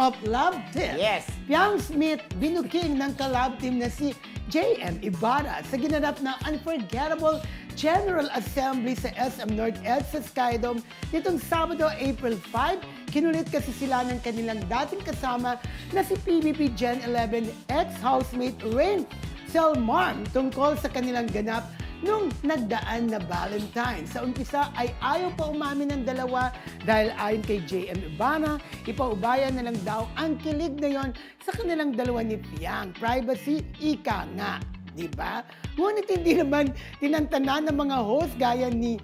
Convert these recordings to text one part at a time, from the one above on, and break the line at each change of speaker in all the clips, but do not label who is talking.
of love tips.
Yes.
Piang Smith binuking ng ka-love team na si JM Ibarra sa ginanap na unforgettable General Assembly sa SM North EDSA Skydome nitong Sabado, April 5. Kinulit kasi sila ng kanilang dating kasama na si PBB Gen 11 ex-housemate Rain Selmarm tungkol sa kanilang ganap nung nagdaan na Valentine. Sa umpisa ay ayaw pa umamin ng dalawa dahil ayon kay JM Ibarra, ipaubayan na lang daw ang kilig na yon sa kanilang dalawa ni Piang. Privacy, ika nga. Diba? Ngunit hindi naman tinantanan ng mga host gaya ni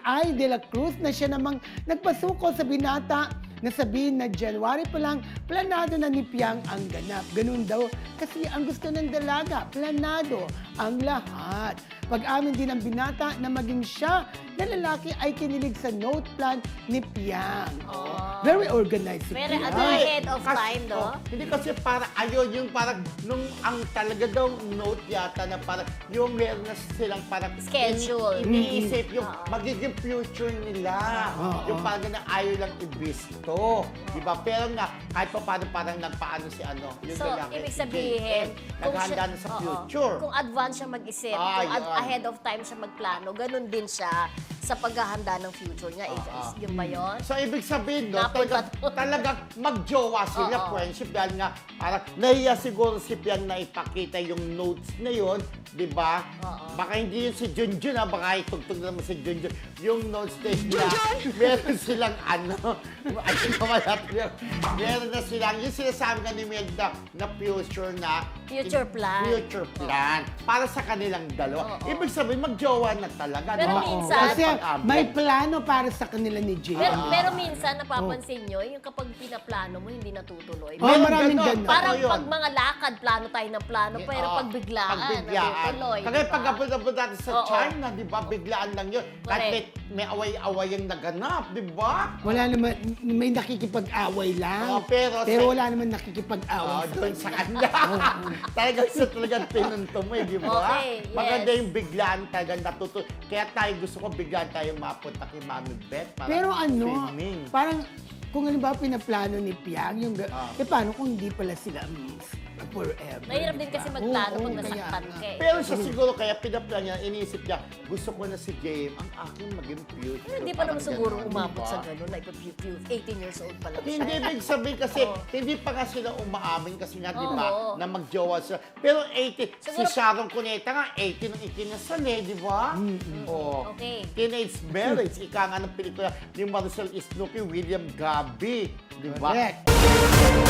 Ai de la Cruz na siya namang nagpasuko sa binata na sabihin na January pa lang, planado na ni Piang ang ganap. Ganun daw kasi ang gusto ng dalaga, planado ang lahat. Pag-amin din ng binata na maging siya na lalaki ay kinilig sa note plan ni Piang. Very organized si
Very
Piang.
ahead of time, no?
Hindi kasi parang ayun, yung parang nung ang talaga daw note yata na parang yung meron na silang parang
Schedule.
iniisip yung magiging future nila. Yung parang na ayaw lang ibisto. Diba? Pero nga, kahit pa parang nagpaano si ano. Yung
So,
lalaki,
ibig
si
sabihin,
JM, naghahanda na sa future.
Kung advance siya mag-isip,
Ah,
kung
yun.
ahead of time siya magplano, ganun din siya sa paghahanda ng future niya. Yun ba yun?
So, ibig sabihin, no,
Napulpat mo.
talagang magjowa sila, friendship. Dahil nga, parang nahiya siguro si Piang na ipakita yung notes na yun, di ba? Baka hindi yun si Junjun, baka itugtog naman si Junjun. Yung notes na yun, meron silang ano, ay, wala natin. Meron na silang, yung sinasabi nga ni Melda na future na,
Future plan.
Future plan. Para sa kanilang dalawa. Ibig sabihin, magjowa na talaga.
Pero
di ba?
minsan-
Kasi
Pag-abot.
may plano para sa kanila ni JM.
Pero minsan, napapansin nyo, yung kapag pinaplano mo, hindi natutuloy.
Oh, maraming
ganon.
ganun.
Parang
Oo, yun.
pag mga lakad, plano tayo ng plano, pero
Oo,
pag biglaan, natutuloy.
Kaya
diba?
pag-abot natin sa
Oo.
China, di ba, biglaan lang yun. Kahit may away-away yung naganap, di ba?
Wala naman, may nakikipag-away lang.
Oh, pero sa-
wala naman nakikipag-away
Oh, doon sa kanya. talagang pinunto mo, di ba?
Okay, yes.
Maganda yung biglaan talagang natuto. Kaya tayo gusto ko biglaan tayo mapunta kay Mami Beth. Para
Pero ano,
swimming.
parang kung halimbawa pinaplano ni Piang, yung, paano kung hindi pala sila forever?
Mahirap din
diba?
kasi magplano
Oo,
pag
kaya
nasaktan
nga.
ka eh.
Pero siya siguro kaya pinaplan niya, iniisip niya, gusto ko na si James, ang aking maging future.
Pero hindi pa naman
Parang
siguro
ganon,
umabot
diba?
sa gano'n. Like, 18 years old pa lang siya.
Hindi, ibig sabihin kasi, hindi pa nga sila umaamin kasi nga, di ba,
Oo.
na magjowa sila. Pero 18, si
Siguro-
Sharon Cuneta nga, 18 nung ikinasal eh, di ba? Oh.
Okay.
Teenage marriage, ika nga ng pelikula ni Maricel Isnuki, William Gabi, di ba?
Correct.